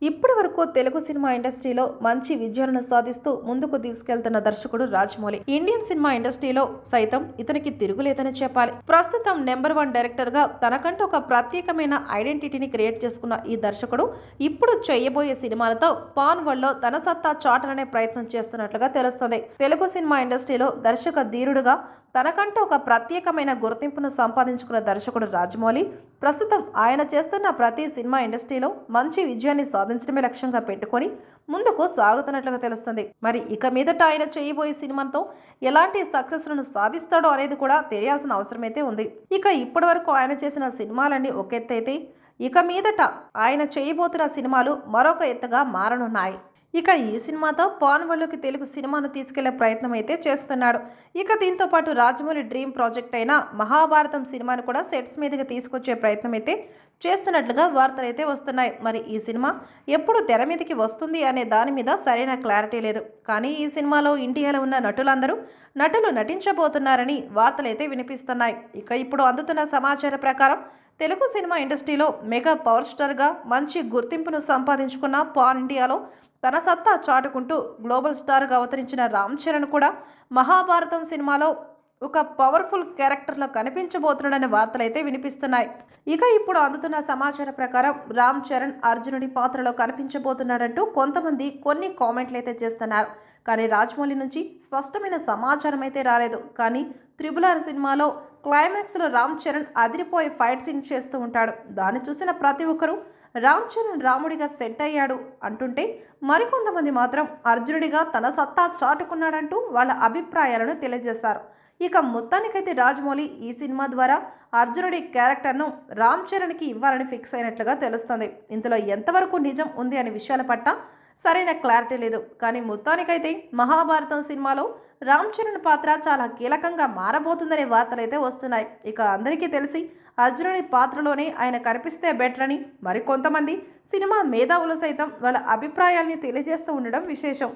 ఇప్పటి వరకు తెలుగు సినిమా ఇండస్ట్రీలో మంచి విజయాలను సాధిస్తూ ముందుకు తీసుకెళ్తున్న దర్శకుడు రాజమౌళి. ఇండియన్ సినిమా ఇండస్ట్రీలో సైతం ఇతనికి తిరుగులేదని చెప్పాలి. ప్రస్తుతం నెంబర్ 1 డైరెక్టర్ గా తనకంటూ ఒక ప్రత్యేకమైన ఐడెంటిటీని క్రియేట్ చేసుకున్న ఈ దర్శకుడు ఇప్పుడు చేయబోయే సినిమాలతో పాన్ వరల్డ్ లో తన సత్తా చాటలనే ప్రయత్నం చేస్తున్నట్లుగా తెలుస్తుంది. తెలుగు సినిమా ఇండస్ట్రీలో దర్శక ధీరుడుగా తనకంటూ ఒక ప్రత్యేకమైన గుర్తింపును సంపాదించుకున్న దర్శకుడు రాజమౌళి ప్రస్తుతం ఆయన చేస్తున్న ప్రతి సినిమా ఇండస్ట్రీలో మంచి విజయాన్ని సాధించడమే లక్ష్యంగా పెట్టుకొని ముందుకు సాగుతున్నట్లుగా తెలుస్తుంది. మరి ఇక మీదట ఆయన చేయబోయే సినిమాతో ఎలాంటి సక్సెస్లను సాధిస్తాడో అనేది కూడా తెలియాల్సిన అవసరమైతే ఉంది. ఇక ఇప్పటి వరకు ఆయన చేసిన సినిమాలన్నీ ఒక ఎత్తు అయితే ఇక మీదట ఆయన చేయబోతున్న సినిమాలు మరొక ఎత్తుగా మారనున్నాయి. ఇక ఈ సినిమాతో పాన్ వరల్డ్లోకి తెలుగు సినిమాను తీసుకెళ్లే ప్రయత్నం అయితే చేస్తున్నాడు. ఇక దీంతో పాటు రాజమౌళి డ్రీమ్ ప్రాజెక్ట్ అయిన మహాభారతం సినిమాను కూడా సెట్స్ మీదకి తీసుకొచ్చే ప్రయత్నం అయితే చేస్తున్నట్లుగా వార్తలు అయితే వస్తున్నాయి. మరి ఈ సినిమా ఎప్పుడు తెర మీదకి వస్తుంది అనే దాని మీద సరైన క్లారిటీ లేదు. కానీ ఈ సినిమాలో ఇండియాలో ఉన్న నటులు నటించబోతున్నారని వార్తలు అయితే వినిపిస్తున్నాయి. ఇక ఇప్పుడు అందుతున్న సమాచారం ప్రకారం తెలుగు సినిమా ఇండస్ట్రీలో మెగా పవర్ స్టార్గా మంచి గుర్తింపును సంపాదించుకున్న పాన్ ఇండియాలో తన సత్తా చాటుకుంటూ గ్లోబల్ స్టార్గా అవతరించిన రామ్ చరణ్ కూడా మహాభారతం సినిమాలో ఒక పవర్ఫుల్ క్యారెక్టర్లో కనిపించబోతున్నాడనే వార్తలు అయితే వినిపిస్తున్నాయి. ఇక ఇప్పుడు అందుతున్న సమాచారం ప్రకారం రామ్ చరణ్ అర్జునుడి పాత్రలో కనిపించబోతున్నాడంటూ కొంతమంది కొన్ని కామెంట్లు అయితే చేస్తున్నారు. కానీ రాజమౌళి నుంచి స్పష్టమైన సమాచారం అయితే రాలేదు. కానీ RRR సినిమాలో క్లైమాక్స్లో రామ్ చరణ్ అదిరిపోయే ఫైట్ సీన్ చేస్తూ ఉంటాడు. దాన్ని చూసిన ప్రతి ఒక్కరూ రామ్ చరణ్ రాముడిగా సెట్ అయ్యాడు అంటుంటే మరికొంతమంది మాత్రం అర్జునుడిగా తన సత్తా చాటుకున్నాడంటూ వాళ్ళ అభిప్రాయాలను తెలియజేశారు. ఇక మొత్తానికైతే రాజమౌళి ఈ సినిమా ద్వారా అర్జునుడి క్యారెక్టర్ను రామ్ చరణ్కి ఇవ్వాలని ఫిక్స్ అయినట్లుగా తెలుస్తుంది. ఇందులో ఎంతవరకు నిజం ఉంది అనే విషయాల పట్ల సరైన క్లారిటీ లేదు. కానీ మొత్తానికైతే మహాభారతం సినిమాలో రామ్ చరణ్ పాత్ర చాలా కీలకంగా మారబోతుందనే వార్తలు అయితే వస్తున్నాయి. ఇక అందరికీ తెలిసి అర్జునుడి పాత్రలోనే ఆయన కనిపిస్తే బెటర్ అని మరికొంతమంది సినిమా మేధావులు సైతం వాళ్ళ అభిప్రాయాల్ని తెలియజేస్తూ ఉండడం విశేషం.